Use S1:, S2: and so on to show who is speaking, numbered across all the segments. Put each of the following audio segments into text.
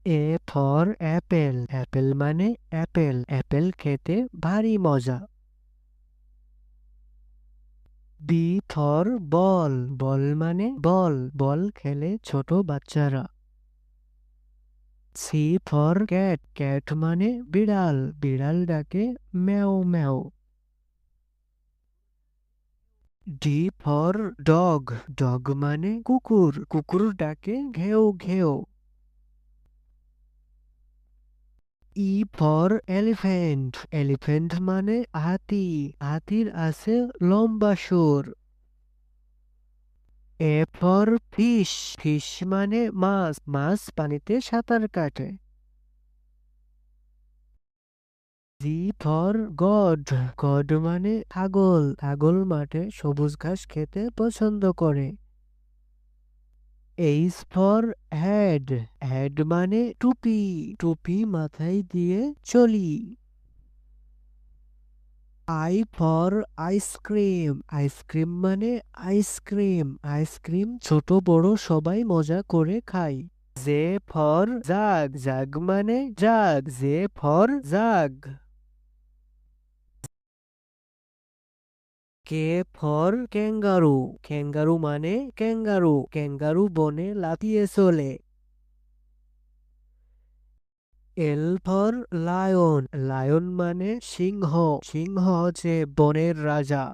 S1: A for Apple, Apple মানে Apple, Apple খেতে ভারী মজা। বি ফর বল, বল মানে বল, বল খেলে ছোট বাচ্চারা। সি ফর ক্যাট, ক্যাট মানে বিড়াল, বিড়াল ডাকে ম্যাও ম্যাও। ডি ফর ডগ, ডগ মানে কুকুর, কুকুর ডাকে ঘেউ ঘেউ। ই ফর এলিফ্যান্ট, এলিফ্যান্ট মানে হাতি, হাতির আছে লম্বা সুর। এ ফর ফিশ, ফিশ মানে মাছ, মাছ পানিতে সাঁতার কাটে। জি ফর গড, গড মানে ছাগল, ছাগল মাঠে সবুজ ঘাস খেতে পছন্দ করে। এইচ ফর হেড, হেড মানে টুপি, টুপি মাথায় দিয়ে চলি। আই ফর আইসক্রিম, আইসক্রিম মানে আইসক্রিম, আইসক্রিম ছোট বড় সবাই মজা করে খায়। জে ফর জাগ, জাগ মানে jug, J for jug. K for kangaroo, kangaroo মানে ক্যাঙ্গারু, ক্যাঙ্গারু বনে লাফিয়ে চলে। এল ফর লায়ন, লায়ন মানে সিংহ, সিংহ হচ্ছে বনের রাজা।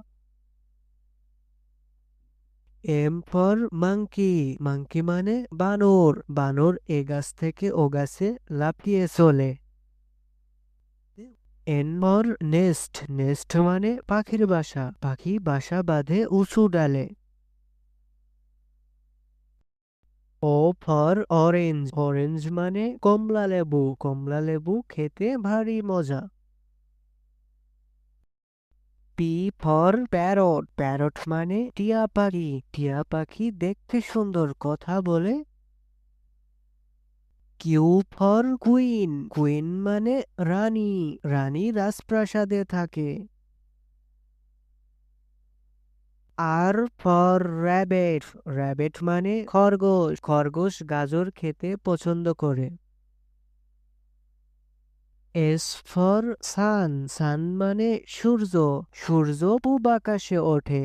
S1: এম ফর মাংকি, মাংকি মানে বানর, বানর এ গাছ থেকে ও গাছে লাফিয়ে চলে। এন ফর নেস্ট, নেস্ট মানে পাখির বাসা, পাখি বাসা বাঁধে উঁচু ডালে। ও ফর অরেঞ্জ, অরেঞ্জ মানে কমলা লেবু, কমলা লেবু খেতে ভারী মজা। পি ফর প্যারট, প্যারট মানে টিয়া পাখি, টিয়া পাখি দেখতে সুন্দর, কথা বলে। কিউ ফর কুইন, কুইন মানে রানী, রানী রাজপ্রাসাদে থাকে। আর ফর র্যাবেট, র্যাবেট মানে খরগোশ, খরগোশ গাজর খেতে পছন্দ করে। এস ফর সান, সান মানে সূর্য, সূর্য পূব আকাশে ওঠে।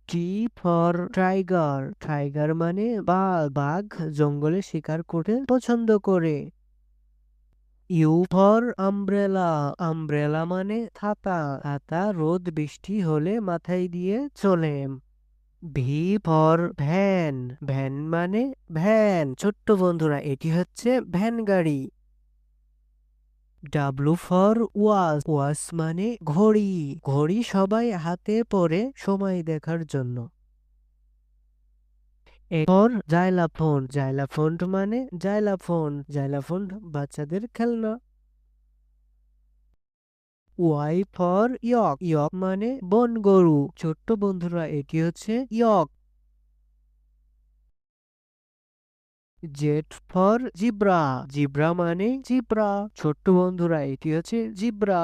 S1: টি ফর টাইগার, টাইগার মানে বাঘ, বাঘ জঙ্গলে শিকার করতে পছন্দ করে। ইউ ফর আমব্রেলা, আমব্রেলা মানে ছাতা, ছাতা রোদ বৃষ্টি হলে মাথায় দিয়ে চলে। ভি ফর ভ্যান, ভ্যান মানে ভ্যান, ছোট্ট বন্ধুরা এটি হচ্ছে ভ্যান গাড়ি। ডাব্লু ফর ওয়াচ, ওয়াচ মানে ঘড়ি, ঘড়ি সবাই হাতে পরে সময় দেখার জন্য। এ ফর জাইলাফোন, জাইলাফোন মানে জাইলাফোন, জাইলাফোন বাচ্চাদের খেলনা। ওয়াই ফর ইয়ক, ইয়ক মানে বন গরু, ছোট্ট বন্ধুরা এটি হচ্ছে ইয়ক। জেড ফর জিব্রা, জিব্রা মানে জিব্রা, ছোট্ট বন্ধুরা এটি হচ্ছে জিব্রা।